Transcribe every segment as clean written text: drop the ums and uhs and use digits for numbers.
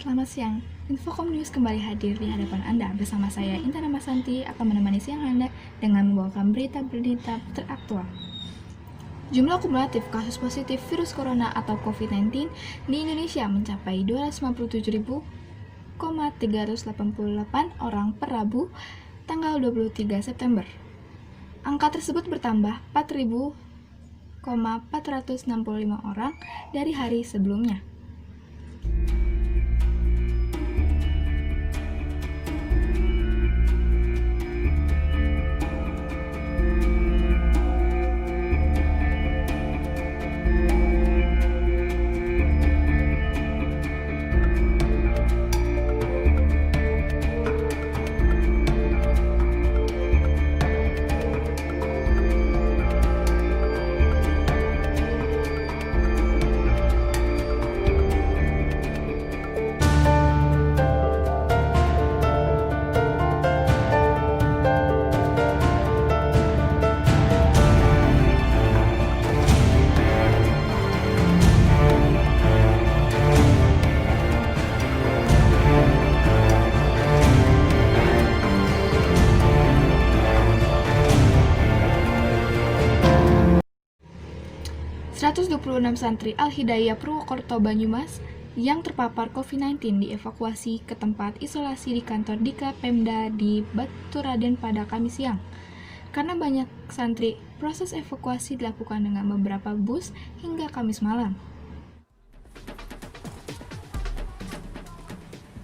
selamat siang. Infokom News kembali hadir di hadapan Anda. Bersama saya, Intan Amasanti, akan menemani siang Anda dengan membawakan berita-berita teraktual. Jumlah kumulatif kasus positif virus corona atau COVID-19 di Indonesia mencapai 257.388 orang per Rabu, tanggal 23 September. Angka tersebut bertambah 4.465 orang dari hari sebelumnya. ...126 santri Al-Hidayah Purwokerto Banyumas yang terpapar COVID-19 dievakuasi ke tempat isolasi di kantor Diklat Pemda di Baturaden pada Kamis siang. Karena banyak santri, proses evakuasi dilakukan dengan beberapa bus hingga Kamis malam.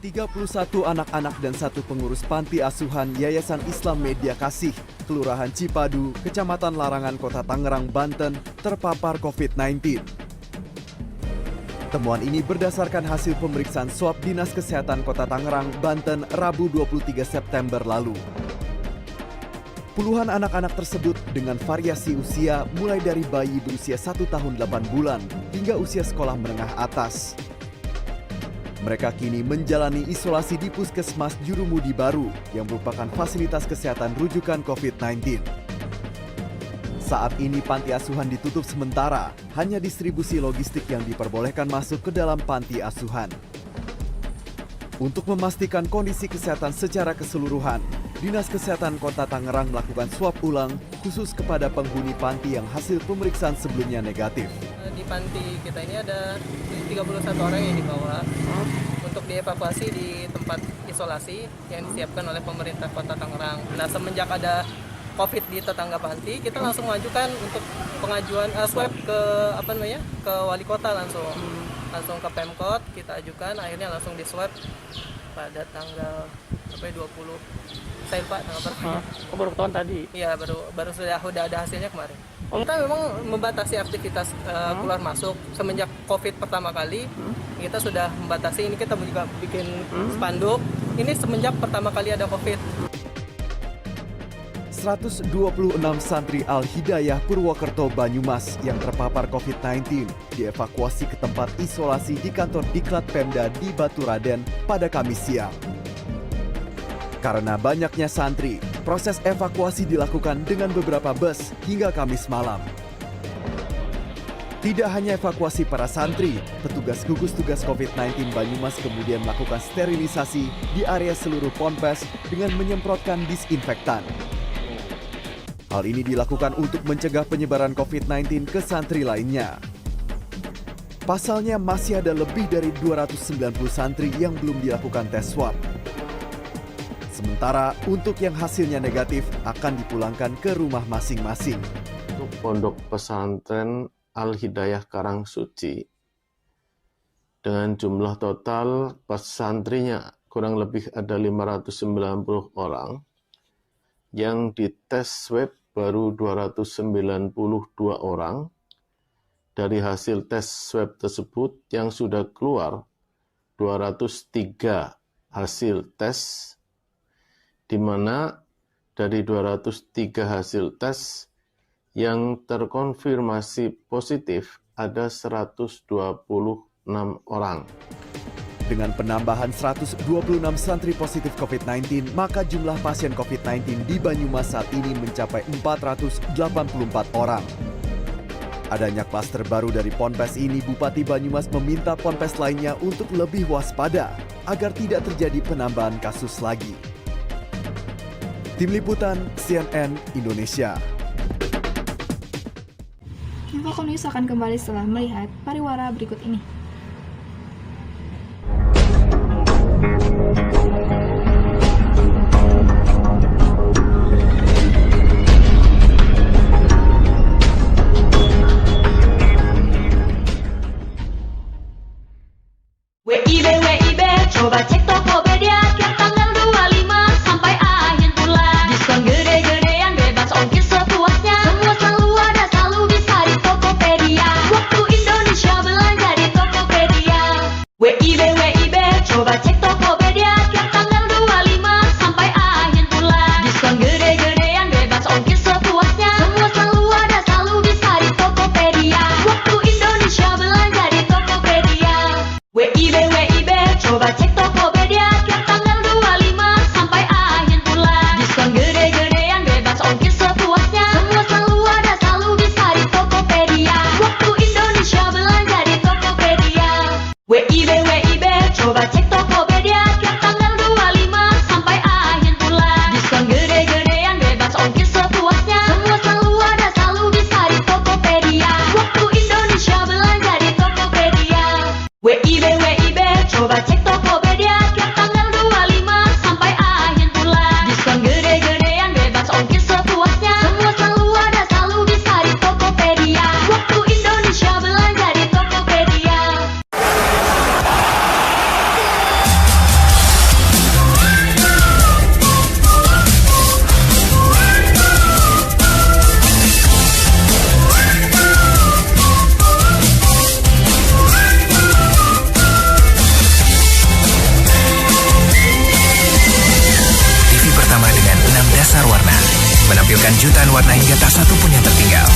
31 anak-anak dan 1 pengurus panti asuhan Yayasan Islam Media Kasih, Kelurahan Cipadu, Kecamatan Larangan, Kota Tangerang, Banten, terpapar COVID-19. Temuan ini berdasarkan hasil pemeriksaan swab Dinas Kesehatan Kota Tangerang, Banten, Rabu 23 September lalu. Puluhan anak-anak tersebut dengan variasi usia mulai dari bayi berusia 1 tahun 8 bulan hingga usia sekolah menengah atas. Mereka kini menjalani isolasi di Puskesmas Jurumudi Baru yang merupakan fasilitas kesehatan rujukan COVID-19. Saat ini panti asuhan ditutup sementara, hanya distribusi logistik yang diperbolehkan masuk ke dalam panti asuhan. Untuk memastikan kondisi kesehatan secara keseluruhan, Dinas Kesehatan Kota Tangerang melakukan swab ulang khusus kepada penghuni panti yang hasil pemeriksaan sebelumnya negatif. Di panti kita ini ada 31 orang yang dibawa untuk dievakuasi di tempat isolasi yang disiapkan oleh pemerintah Kota Tangerang. Nah, semenjak ada COVID di tetangga panti, kita langsung mengajukan untuk pengajuan swab ke ke wali kota langsung ke Pemkot kita ajukan, akhirnya langsung di swab pada tanggal 20. Saya lupa tanggal berapa. Baru ketahuan tadi? Iya, baru sudah ada hasilnya kemarin. Kita memang membatasi aktivitas keluar masuk semenjak COVID pertama kali. Kita sudah membatasi, ini kita juga bikin spanduk. Ini semenjak pertama kali ada COVID. 126 santri Al-Hidayah Purwokerto Banyumas yang terpapar COVID-19 dievakuasi ke tempat isolasi di kantor Diklat Pemda di Baturaden pada Kamis siang. Karena banyaknya santri, proses evakuasi dilakukan dengan beberapa bus hingga Kamis malam. Tidak hanya evakuasi para santri, petugas gugus tugas COVID-19 Banyumas kemudian melakukan sterilisasi di area seluruh ponpes dengan menyemprotkan disinfektan. Hal ini dilakukan untuk mencegah penyebaran COVID-19 ke santri lainnya. Pasalnya masih ada lebih dari 290 santri yang belum dilakukan tes swab. Sementara untuk yang hasilnya negatif akan dipulangkan ke rumah masing-masing. Untuk Pondok Pesantren Al-Hidayah Karangsuci dengan jumlah total pesantrinya kurang lebih ada 590 orang, yang dites swab baru 292 orang. Dari hasil tes swab tersebut yang sudah keluar 203 hasil tes, di mana dari 203 hasil tes yang terkonfirmasi positif ada 126 orang. Dengan penambahan 126 santri positif COVID-19, maka jumlah pasien COVID-19 di Banyumas saat ini mencapai 484 orang. Adanya klaster baru dari Ponpes ini, Bupati Banyumas meminta Ponpes lainnya untuk lebih waspada agar tidak terjadi penambahan kasus lagi. Tim Liputan CNN Indonesia. Infokom News akan kembali setelah melihat pariwara berikut ini. WIB, coba cek Tokopedia tiap tanggal 25 sampai akhir bulan. Diskon gede-gedean, bebas ongkir sepuasnya. Semua selalu ada, selalu bisa di Tokopedia. Waktu Indonesia belanja di Tokopedia. WIB, coba cek Tokopedia tiap tanggal 25 sampai akhir bulan. Diskon gede-gedean, bebas ongkir sepuasnya. Semua selalu ada, selalu bisa di Tokopedia. Waktu Indonesia belanja di Tokopedia. WIB, coba cek Tokopedia tiap tanggal 25 sampai akhir bulan. Diskon gede-gedean, bebas ongkir sepuasnya. Semua selalu ada, selalu bisa di Tokopedia. Waktu Indonesia belanja di Tokopedia. WIB, coba cek Tokopedia tiap tanggal 25 sampai akhir bulan. Diskon gede-gedean, bebas ongkir sepuasnya. Semua selalu ada, selalu bisa di Tokopedia. Waktu Indonesia belanja di Tokopedia. WIB, coba cek Tokopedia tiap tanggal 25 sampai akhir bulan. Diskon gede-gedean, bebas ongkir sepuasnya. Semua selalu ada, selalu bisa di Tokopedia. Waktu Indonesia belanja di Tokopedia. TV pertama dengan 6 dasar warna, menampilkan jutaan warna hingga tak satu pun yang tertinggal.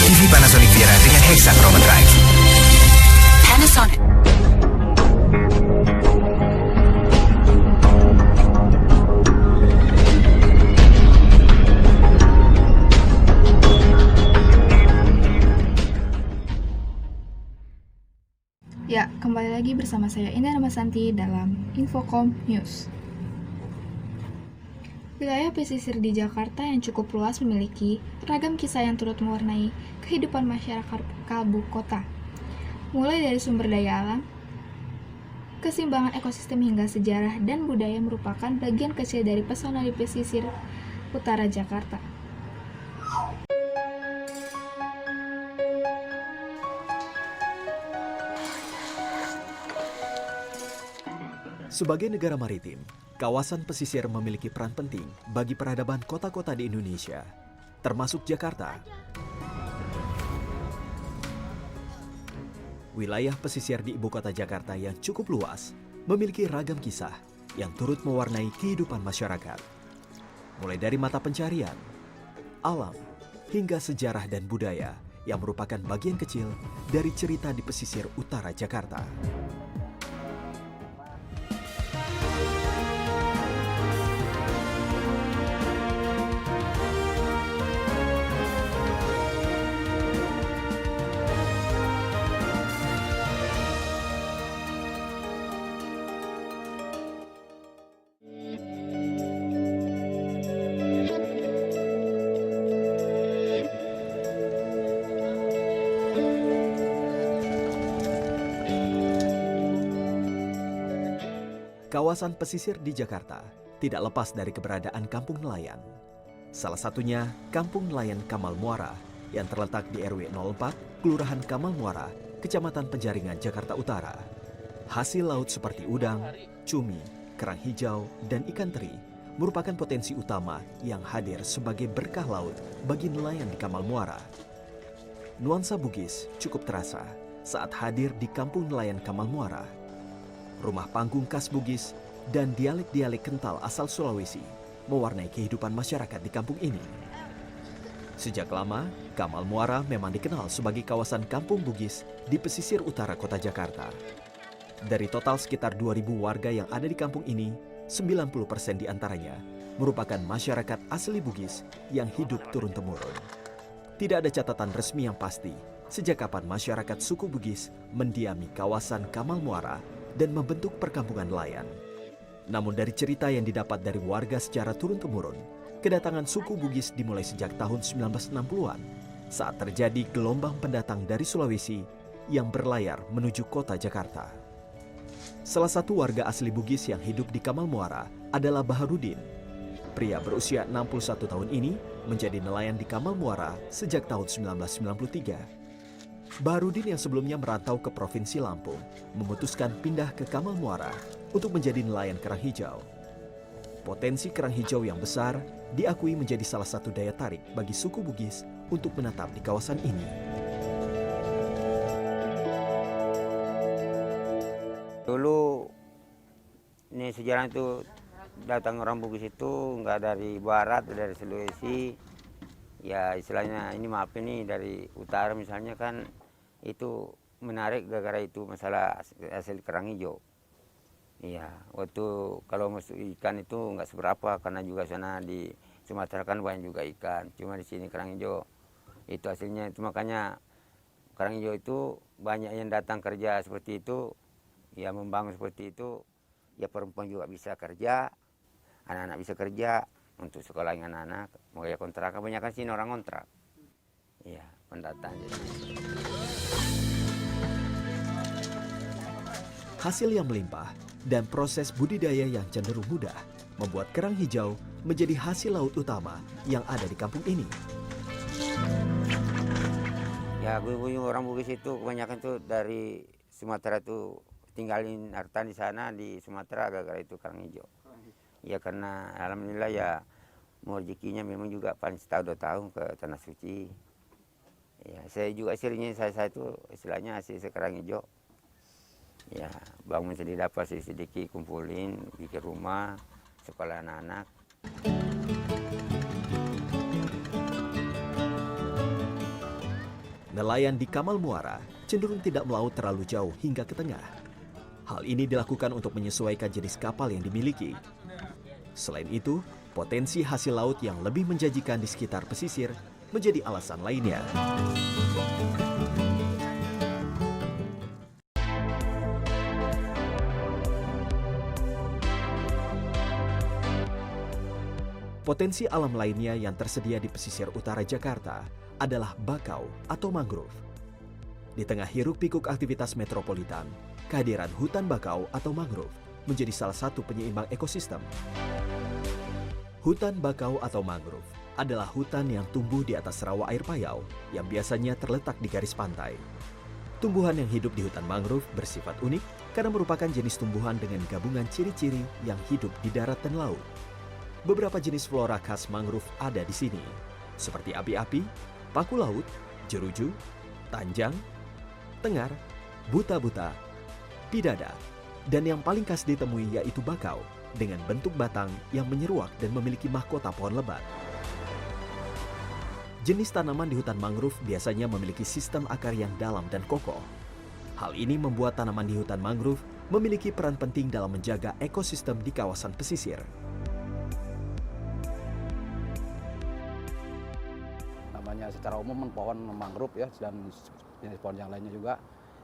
TV Panasonic Viera dengan Hexachroma Drive. Panasonic. Ya, kembali lagi bersama saya Indah Ramasanti dalam Infokom News. Wilayah pesisir di Jakarta yang cukup luas memiliki ragam kisah yang turut mewarnai kehidupan masyarakat kalbu kota. Mulai dari sumber daya alam, keseimbangan ekosistem hingga sejarah dan budaya merupakan bagian kecil dari pesona di pesisir utara Jakarta. Sebagai negara maritim, kawasan pesisir memiliki peran penting bagi peradaban kota-kota di Indonesia, termasuk Jakarta. Wilayah pesisir di ibu kota Jakarta yang cukup luas memiliki ragam kisah yang turut mewarnai kehidupan masyarakat. Mulai dari mata pencarian, alam, hingga sejarah dan budaya yang merupakan bagian kecil dari cerita di pesisir utara Jakarta. Kawasan pesisir di Jakarta tidak lepas dari keberadaan kampung nelayan. Salah satunya Kampung Nelayan Kamal Muara yang terletak di RW 04, Kelurahan Kamal Muara, Kecamatan Penjaringan, Jakarta Utara. Hasil laut seperti udang, cumi, kerang hijau, dan ikan teri merupakan potensi utama yang hadir sebagai berkah laut bagi nelayan di Kamal Muara. Nuansa Bugis cukup terasa saat hadir di Kampung Nelayan Kamal Muara. Rumah panggung khas Bugis dan dialek-dialek kental asal Sulawesi mewarnai kehidupan masyarakat di kampung ini. Sejak lama, Kamal Muara memang dikenal sebagai kawasan kampung Bugis di pesisir utara kota Jakarta. Dari total sekitar 2.000 warga yang ada di kampung ini, 90% diantaranya merupakan masyarakat asli Bugis yang hidup turun-temurun. Tidak ada catatan resmi yang pasti sejak kapan masyarakat suku Bugis mendiami kawasan Kamal Muara dan membentuk perkampungan nelayan. Namun dari cerita yang didapat dari warga secara turun-temurun, kedatangan suku Bugis dimulai sejak tahun 1960-an saat terjadi gelombang pendatang dari Sulawesi yang berlayar menuju kota Jakarta. Salah satu warga asli Bugis yang hidup di Kamal Muara adalah Baharudin. Pria berusia 61 tahun ini menjadi nelayan di Kamal Muara sejak tahun 1993. Baharudin yang sebelumnya merantau ke Provinsi Lampung memutuskan pindah ke Kamal Muara untuk menjadi nelayan kerang hijau. Potensi kerang hijau yang besar diakui menjadi salah satu daya tarik bagi suku Bugis untuk menetap di kawasan ini. Dulu ini sejarah itu datang orang Bugis itu nggak dari barat, dari Sulawesi. Ya istilahnya ini maaf ini dari utara misalnya kan itu menarik gara-gara itu masalah hasil kerang hijau. Iya, waktu kalau masuk ikan itu nggak seberapa karena juga sana di Sumatera kan banyak juga ikan. Cuma di sini kerang hijau itu hasilnya itu makanya kerang hijau itu banyak yang datang kerja seperti itu, ya membangun seperti itu. Ya perempuan juga bisa kerja, anak-anak bisa kerja untuk sekolahin anak-anak. Mau ya kontrak, kebanyakan sini orang kontrak. Iya, pendatang jadi. Hasil yang melimpah dan proses budidaya yang cenderung mudah membuat kerang hijau menjadi hasil laut utama yang ada di kampung ini. Ya, gue orang Bugis itu kebanyakan tuh dari Sumatera tuh tinggalin harta di sana di Sumatera gara-gara itu kerang hijau. Ya karena alhamdulillah ya mau rezekinya memang juga paling setahun 2 tahun ke Tanah Suci. Ya saya juga hasilnya saya itu istilahnya hasil kerang hijau. Ya bangun sedikit dapat sedikit kumpulin bikin rumah sekolah anak-anak. Nelayan di Kamal Muara cenderung tidak melaut terlalu jauh hingga ke tengah. Hal ini dilakukan untuk menyesuaikan jenis kapal yang dimiliki. Selain itu, potensi hasil laut yang lebih menjanjikan di sekitar pesisir menjadi alasan lainnya. Potensi alam lainnya yang tersedia di pesisir utara Jakarta adalah bakau atau mangrove. Di tengah hiruk-pikuk aktivitas metropolitan, kehadiran hutan bakau atau mangrove menjadi salah satu penyeimbang ekosistem. Hutan bakau atau mangrove adalah hutan yang tumbuh di atas rawa air payau yang biasanya terletak di garis pantai. Tumbuhan yang hidup di hutan mangrove bersifat unik karena merupakan jenis tumbuhan dengan gabungan ciri-ciri yang hidup di darat dan laut. Beberapa jenis flora khas mangrove ada di sini, seperti api-api, paku laut, jeruju, tanjang, tengar, buta-buta, pidada, dan yang paling khas ditemui yaitu bakau dengan bentuk batang yang menyeruak dan memiliki mahkota pohon lebat. Jenis tanaman di hutan mangrove biasanya memiliki sistem akar yang dalam dan kokoh. Hal ini membuat tanaman di hutan mangrove memiliki peran penting dalam menjaga ekosistem di kawasan pesisir. Namanya secara umum pohon mangrove ya dan jenis pohon yang lainnya juga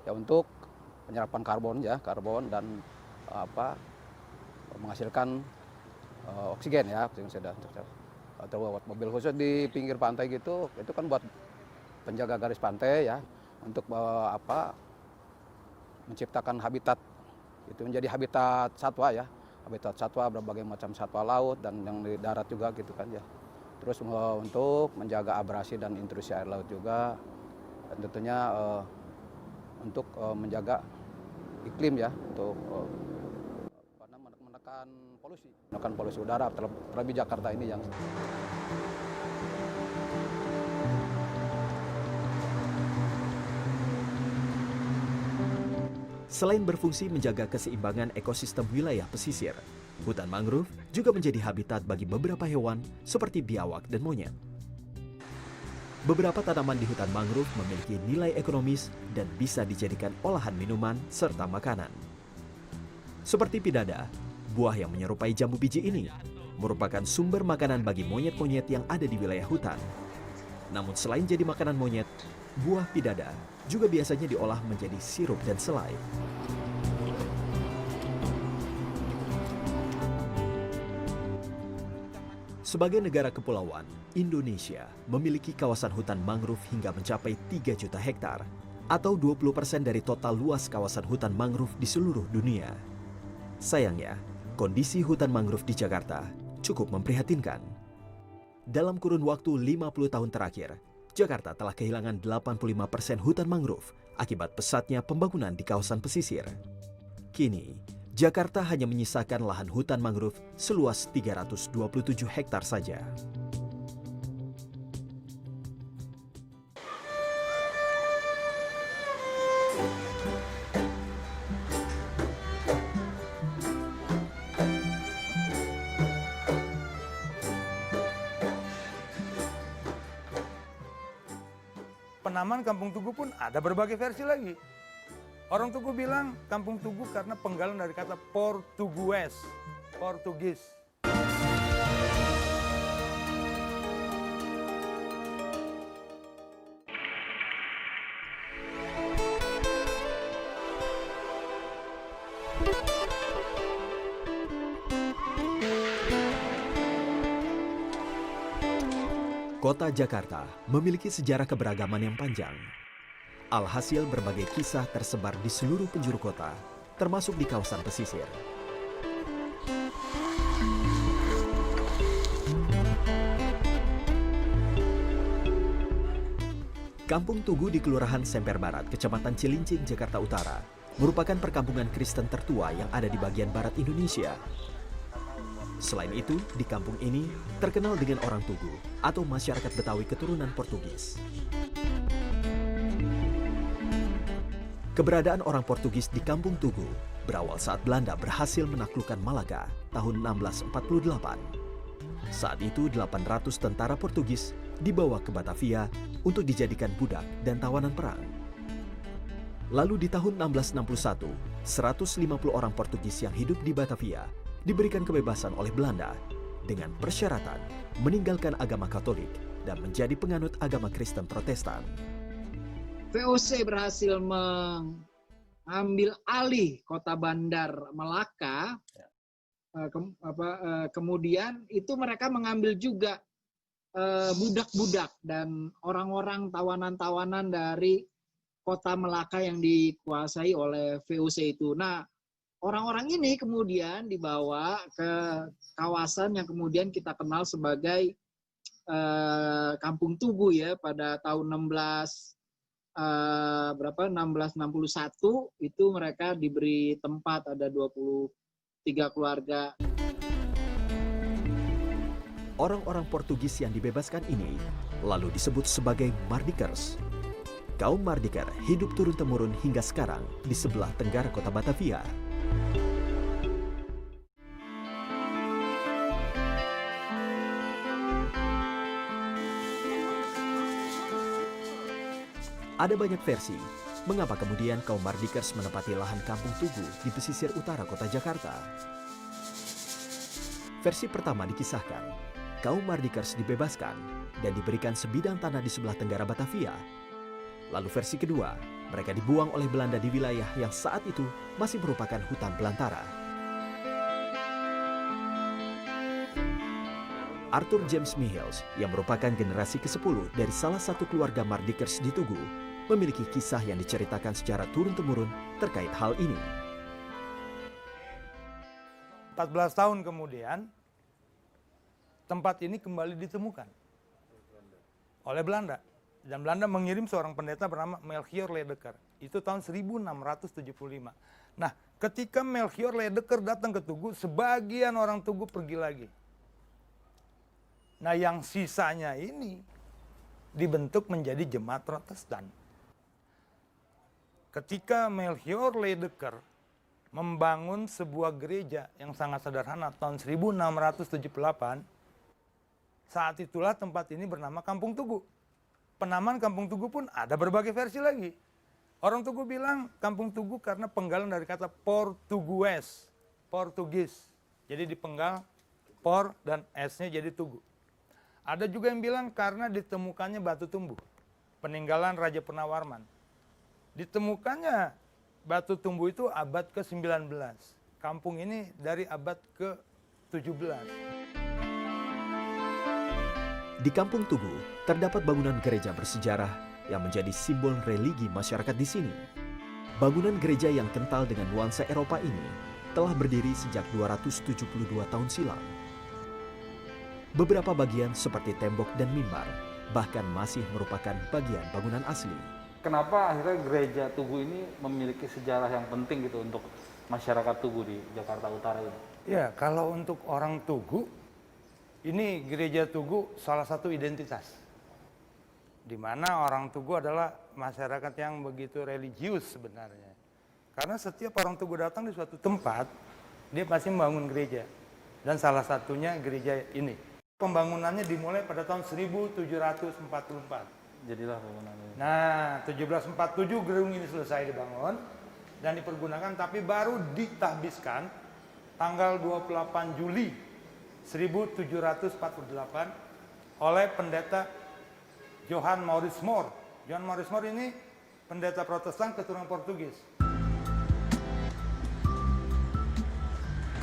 ya untuk penyerapan karbon dan menghasilkan oksigen ya, oksigen atau mobil khusus di pinggir pantai gitu itu kan buat penjaga garis pantai ya untuk menciptakan habitat itu menjadi habitat satwa ya, habitat satwa berbagai macam satwa laut dan yang di darat juga gitu kan ya. Terus untuk menjaga abrasi dan intrusi air laut juga dan tentunya untuk menjaga iklim ya untuk menekan polusi udara terlebih Jakarta ini yang Selain berfungsi menjaga keseimbangan ekosistem wilayah pesisir, hutan mangrove juga menjadi habitat bagi beberapa hewan seperti biawak dan monyet. Beberapa tanaman di hutan mangrove memiliki nilai ekonomis dan bisa dijadikan olahan minuman serta makanan. Seperti pidada, buah yang menyerupai jambu biji ini merupakan sumber makanan bagi monyet-monyet yang ada di wilayah hutan. Namun selain jadi makanan monyet, Buah pidada juga biasanya diolah menjadi sirup dan selai. Sebagai negara kepulauan, Indonesia memiliki kawasan hutan mangrove hingga mencapai 3 juta hektar atau 20% dari total luas kawasan hutan mangrove di seluruh dunia. Sayangnya, kondisi hutan mangrove di Jakarta cukup memprihatinkan. Dalam kurun waktu 50 tahun terakhir, Jakarta telah kehilangan 85% hutan mangrove akibat pesatnya pembangunan di kawasan pesisir. Kini, Jakarta hanya menyisakan lahan hutan mangrove seluas 327 hektar saja. Penamaan Kampung Tugu pun ada berbagai versi lagi. Orang Tugu bilang Kampung Tugu karena penggalan dari kata Portugues, Portugis. Kota Jakarta memiliki sejarah keberagaman yang panjang. Alhasil berbagai kisah tersebar di seluruh penjuru kota, termasuk di kawasan pesisir. Kampung Tugu di Kelurahan Semper Barat, Kecamatan Cilincing, Jakarta Utara, merupakan perkampungan Kristen tertua yang ada di bagian barat Indonesia. Selain itu, di kampung ini terkenal dengan orang Tugu atau masyarakat Betawi keturunan Portugis. Keberadaan orang Portugis di Kampung Tugu berawal saat Belanda berhasil menaklukkan Malaka tahun 1648. Saat itu 800 tentara Portugis dibawa ke Batavia untuk dijadikan budak dan tawanan perang. Lalu di tahun 1661, 150 orang Portugis yang hidup di Batavia diberikan kebebasan oleh Belanda dengan persyaratan meninggalkan agama Katolik dan menjadi penganut agama Kristen Protestan. VOC berhasil mengambil alih kota bandar Melaka. Kemudian itu mereka mengambil juga budak-budak dan orang-orang tawanan-tawanan dari kota Melaka yang dikuasai oleh VOC itu. Nah, orang-orang ini kemudian dibawa ke kawasan yang kemudian kita kenal sebagai Kampung Tugu ya pada tahun 1661 itu mereka diberi tempat, ada 23 keluarga. Orang-orang Portugis yang dibebaskan ini lalu disebut sebagai Mardikers. Kaum Mardiker hidup turun-temurun hingga sekarang di sebelah tenggara kota Batavia. Ada banyak versi mengapa kemudian kaum Mardikers menempati lahan Kampung Tugu di pesisir utara kota Jakarta. Versi pertama dikisahkan, kaum Mardikers dibebaskan dan diberikan sebidang tanah di sebelah tenggara Batavia. Lalu versi kedua, mereka dibuang oleh Belanda di wilayah yang saat itu masih merupakan hutan belantara. Arthur James Michels yang merupakan generasi ke-10 dari salah satu keluarga Mardikers di Tugu memiliki kisah yang diceritakan secara turun-temurun terkait hal ini. 14 tahun kemudian, tempat ini kembali ditemukan oleh Belanda. Dan Belanda mengirim seorang pendeta bernama Melchior Ledecker. Itu tahun 1675. Nah, ketika Melchior Ledecker datang ke Tugu, sebagian orang Tugu pergi lagi. Nah, yang sisanya ini dibentuk menjadi jemaat Protestan. Ketika Melchior Ledecker membangun sebuah gereja yang sangat sederhana tahun 1678, saat itulah tempat ini bernama Kampung Tugu. Penamaan Kampung Tugu pun ada berbagai versi lagi. Orang Tugu bilang Kampung Tugu karena penggalan dari kata Portugues, Portugis. Jadi dipenggal por dan s-nya jadi Tugu. Ada juga yang bilang karena ditemukannya batu tumbuh. peninggalan Raja Purnawarman. Ditemukannya batu tumbuh itu abad ke-19. Kampung ini dari abad ke-17. Di Kampung Tugu terdapat bangunan gereja bersejarah yang menjadi simbol religi masyarakat di sini. Bangunan gereja yang kental dengan nuansa Eropa ini telah berdiri sejak 272 tahun silam. Beberapa bagian seperti tembok dan mimbar bahkan masih merupakan bagian bangunan asli. Kenapa akhirnya gereja Tugu ini memiliki sejarah yang penting gitu untuk masyarakat Tugu di Jakarta Utara ini? Ya, kalau untuk orang Tugu, ini gereja Tugu salah satu identitas. Di mana orang Tugu adalah masyarakat yang begitu religius sebenarnya. Karena setiap orang Tugu datang di suatu tempat, dia pasti membangun gereja. Dan salah satunya gereja ini. Pembangunannya dimulai pada tahun 1744. Jadilah bangunan ini. Nah, 1747 gedung ini selesai dibangun dan dipergunakan, tapi baru ditahbiskan tanggal 28 Juli 1748 oleh pendeta Johann Maurits More. Johann Maurits More ini pendeta Protestan keturunan Portugis.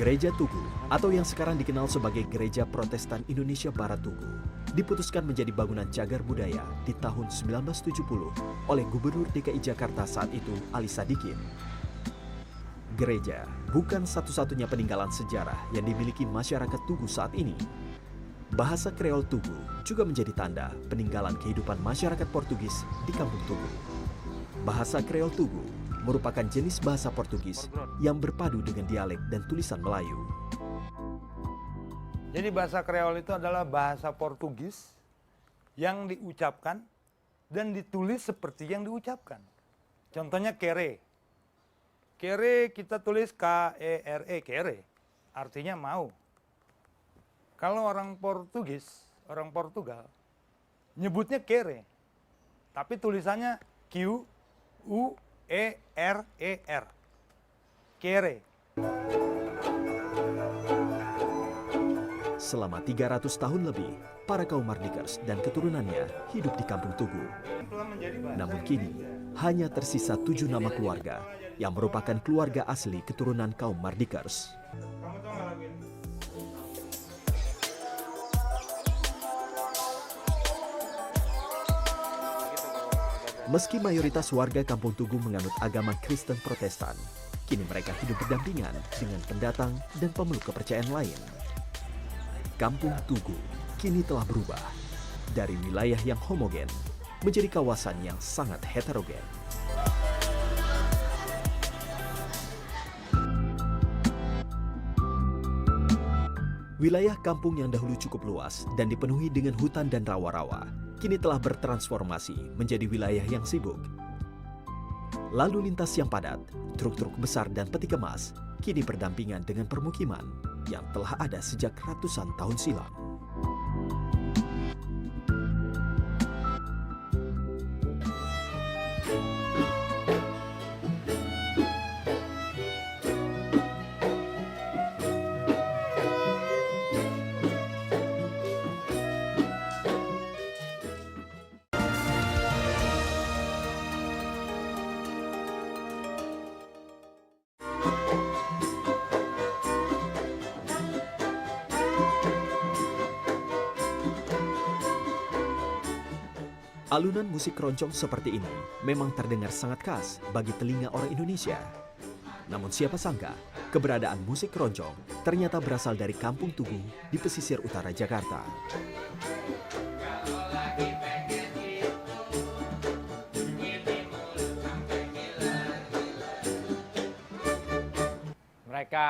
Gereja Tugu atau yang sekarang dikenal sebagai Gereja Protestan Indonesia Barat Tugu diputuskan menjadi bangunan cagar budaya di tahun 1970 oleh Gubernur DKI Jakarta saat itu Ali Sadikin. Gereja bukan satu-satunya peninggalan sejarah yang dimiliki masyarakat Tugu saat ini. Bahasa Kreol Tugu juga menjadi tanda peninggalan kehidupan masyarakat Portugis di Kampung Tugu. Bahasa Kreol Tugu merupakan jenis bahasa Portugis yang berpadu dengan dialek dan tulisan Melayu. Jadi bahasa Kreol itu adalah bahasa Portugis yang diucapkan dan ditulis seperti yang diucapkan. Contohnya kere. Kere kita tulis K-E-R-E, kere. Artinya mau. Kalau orang Portugis, orang Portugal, nyebutnya kere. Tapi tulisannya Q-U-E-R-E-R. Kere. Selama 300 tahun lebih, para kaum Mardikers dan keturunannya hidup di Kampung Tugu. Namun kini, hanya tersisa 7 nama keluarga yang merupakan keluarga asli keturunan kaum Mardikers. Meski mayoritas warga Kampung Tugu menganut agama Kristen Protestan, kini mereka hidup berdampingan dengan pendatang dan pemeluk kepercayaan lain. Kampung Tugu kini telah berubah dari wilayah yang homogen menjadi kawasan yang sangat heterogen. Wilayah kampung yang dahulu cukup luas dan dipenuhi dengan hutan dan rawa-rawa, kini telah bertransformasi menjadi wilayah yang sibuk. Lalu lintas yang padat, truk-truk besar dan peti kemas, kini berdampingan dengan permukiman yang telah ada sejak ratusan tahun silam. Alunan musik keroncong seperti ini memang terdengar sangat khas bagi telinga orang Indonesia. Namun siapa sangka, keberadaan musik keroncong ternyata berasal dari Kampung Tugu di pesisir utara Jakarta. Mereka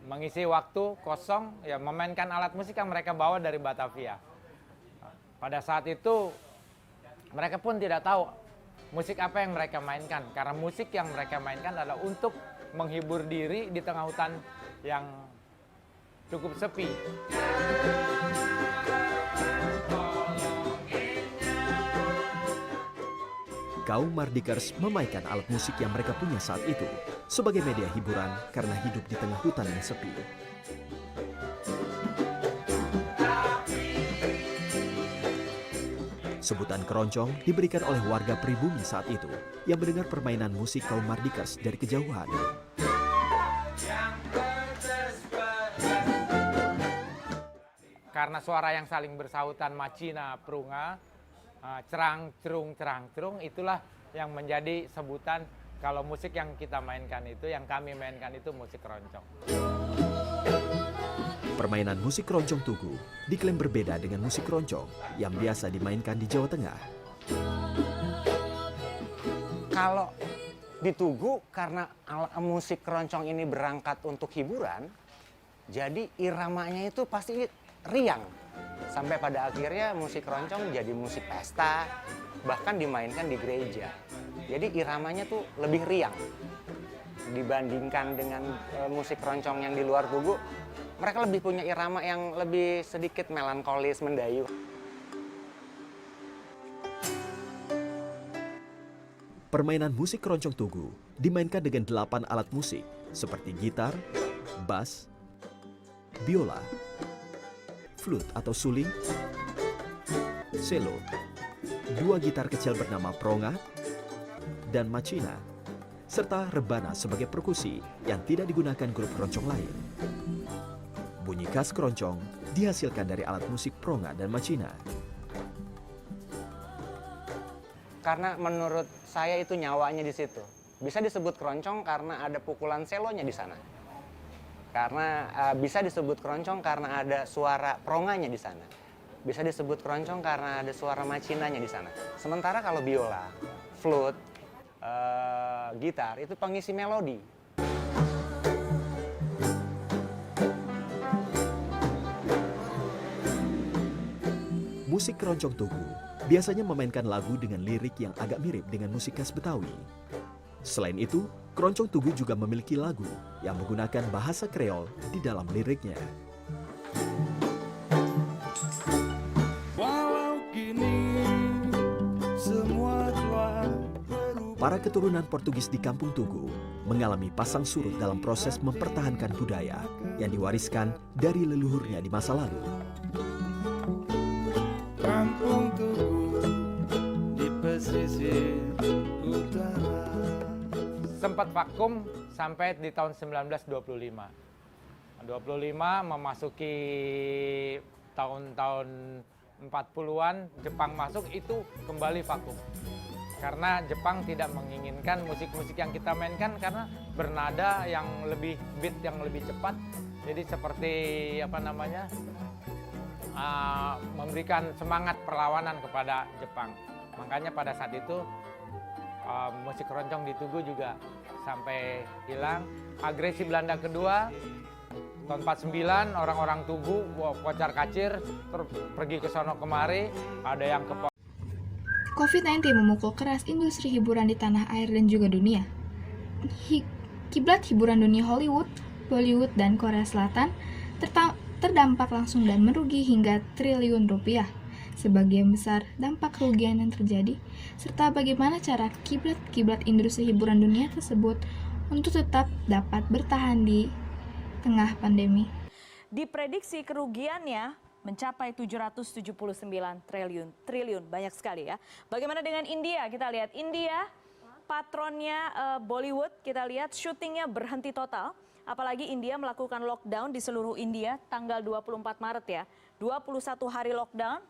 mengisi waktu kosong, ya memainkan alat musik yang mereka bawa dari Batavia. Pada saat itu, mereka pun tidak tahu musik apa yang mereka mainkan, karena musik yang mereka mainkan adalah untuk menghibur diri di tengah hutan yang cukup sepi. Kaum Mardikers memainkan alat musik yang mereka punya saat itu sebagai media hiburan karena hidup di tengah hutan yang sepi. Sebutan keroncong diberikan oleh warga pribumi saat itu yang mendengar permainan musik kaum Mardikers dari kejauhan. Karena suara yang saling bersautan macina, prunga, cerang, cerung, itulah yang menjadi sebutan kalau musik yang kita mainkan itu, yang kami mainkan itu musik keroncong. Permainan musik keroncong Tugu diklaim berbeda dengan musik keroncong yang biasa dimainkan di Jawa Tengah. Kalau di Tugu, karena musik keroncong ini berangkat untuk hiburan, jadi iramanya itu pasti riang. Sampai pada akhirnya musik keroncong jadi musik pesta, bahkan dimainkan di gereja. Jadi iramanya tuh lebih riang dibandingkan dengan musik keroncong yang di luar Tugu. Mereka lebih punya irama yang lebih sedikit melankolis, mendayu. Permainan musik keroncong Tugu dimainkan dengan 8 alat musik seperti gitar, bass, biola, flute atau suling, cello, 2 gitar kecil bernama pronga, dan macina, serta rebana sebagai perkusi yang tidak digunakan grup keroncong lain. Bunyi khas keroncong dihasilkan dari alat musik pronga dan macina. Karena menurut saya itu nyawanya di situ. Bisa disebut keroncong karena ada pukulan selonya di sana. Karena bisa disebut keroncong karena ada suara pronganya di sana. Bisa disebut keroncong karena ada suara macinanya di sana. Sementara kalau biola, flute, gitar itu pengisi melodi. Musik keroncong Tugu biasanya memainkan lagu dengan lirik yang agak mirip dengan musik khas Betawi. Selain itu, keroncong Tugu juga memiliki lagu yang menggunakan bahasa Kreol di dalam liriknya. Para keturunan Portugis di Kampung Tugu mengalami pasang surut dalam proses mempertahankan budaya yang diwariskan dari leluhurnya di masa lalu. Kampung Tugu di pesisir utara. Sempat vakum sampai di tahun 1925. 25 memasuki tahun-tahun 40-an, Jepang masuk, itu kembali vakum. Karena Jepang tidak menginginkan musik-musik yang kita mainkan karena bernada yang lebih beat yang lebih cepat. Jadi seperti memberikan semangat perlawanan kepada Jepang. Makanya pada saat itu musik keroncong di Tugu juga sampai hilang. Agresi Belanda kedua tahun 49, orang-orang Tugu kocar kacir pergi ke sono kemari, ada yang ke COVID-19 memukul keras industri hiburan di tanah air dan juga dunia. Kiblat hiburan dunia Hollywood, Bollywood, dan Korea Selatan terdampak langsung dan merugi hingga triliun rupiah. Sebagian besar dampak kerugian yang terjadi, serta bagaimana cara kiblat industri hiburan dunia tersebut untuk tetap dapat bertahan di tengah pandemi. Diprediksi kerugiannya mencapai 779 triliun, banyak sekali ya. Bagaimana dengan India? Kita lihat India, patronnya Bollywood, kita lihat syutingnya berhenti total. Apalagi India melakukan lockdown di seluruh India tanggal 24 Maret ya. 21 hari lockdown.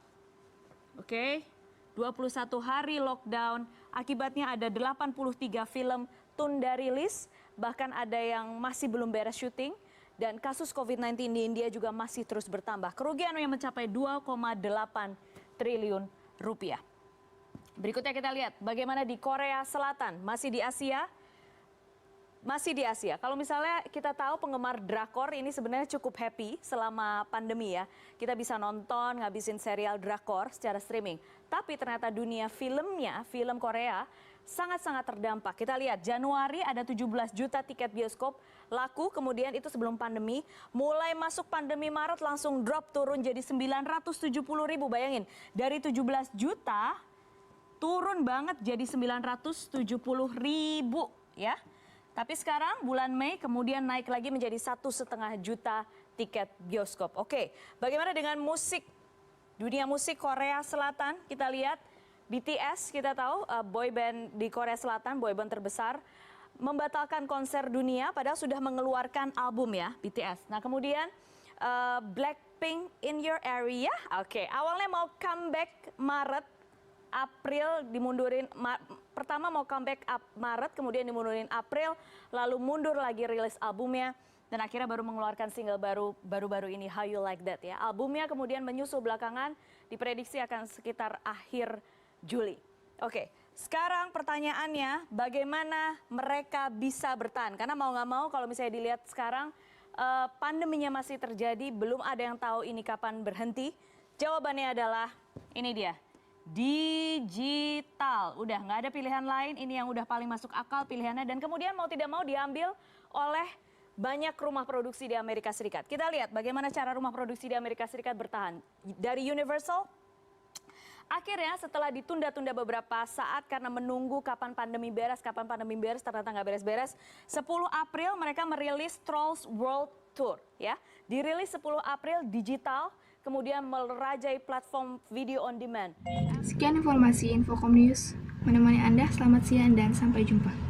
Oke. 21 hari lockdown. Akibatnya ada 83 film tunda rilis, bahkan ada yang masih belum beres syuting. Dan kasus COVID-19 di India juga masih terus bertambah. Kerugian yang mencapai 2,8 triliun rupiah. Berikutnya kita lihat bagaimana di Korea Selatan, masih di Asia. Kalau misalnya kita tahu penggemar drakor ini sebenarnya cukup happy selama pandemi ya. Kita bisa nonton, ngabisin serial drakor secara streaming. Tapi ternyata dunia filmnya, film Korea sangat-sangat terdampak. Kita lihat Januari ada 17 juta tiket bioskop laku, kemudian itu sebelum pandemi. Mulai masuk pandemi Maret langsung drop turun jadi 970 ribu. Bayangin, dari 17 juta turun banget jadi 970 ribu ya. Tapi sekarang bulan Mei kemudian naik lagi menjadi 1,5 juta tiket bioskop. Oke, bagaimana dengan musik dunia musik Korea Selatan. Kita lihat BTS, kita tahu boy band di Korea Selatan, boy band terbesar, membatalkan konser dunia padahal sudah mengeluarkan album ya, BTS. Nah kemudian Blackpink In Your Area, oke, awalnya mau comeback Maret, April dimundurin, pertama mau comeback Maret, kemudian dimundurin April, lalu mundur lagi rilis albumnya. Dan akhirnya baru mengeluarkan single baru-baru ini, How You Like That ya. Albumnya kemudian menyusul belakangan, diprediksi akan sekitar akhir Juli. Oke, sekarang pertanyaannya bagaimana mereka bisa bertahan? Karena mau nggak mau kalau misalnya dilihat sekarang pandeminya masih terjadi, belum ada yang tahu ini kapan berhenti. Jawabannya adalah ini dia, digital. Udah nggak ada pilihan lain, ini yang udah paling masuk akal pilihannya. Dan kemudian mau tidak mau diambil oleh banyak rumah produksi di Amerika Serikat. Kita lihat bagaimana cara rumah produksi di Amerika Serikat bertahan. Dari Universal, akhirnya setelah ditunda-tunda beberapa saat karena menunggu kapan pandemi beres, ternyata nggak beres-beres. 10 April mereka merilis Trolls World Tour. Ya, dirilis 10 April digital, kemudian merajai platform video on demand. Sekian informasi Infocom News. Menemani Anda, selamat siang dan sampai jumpa.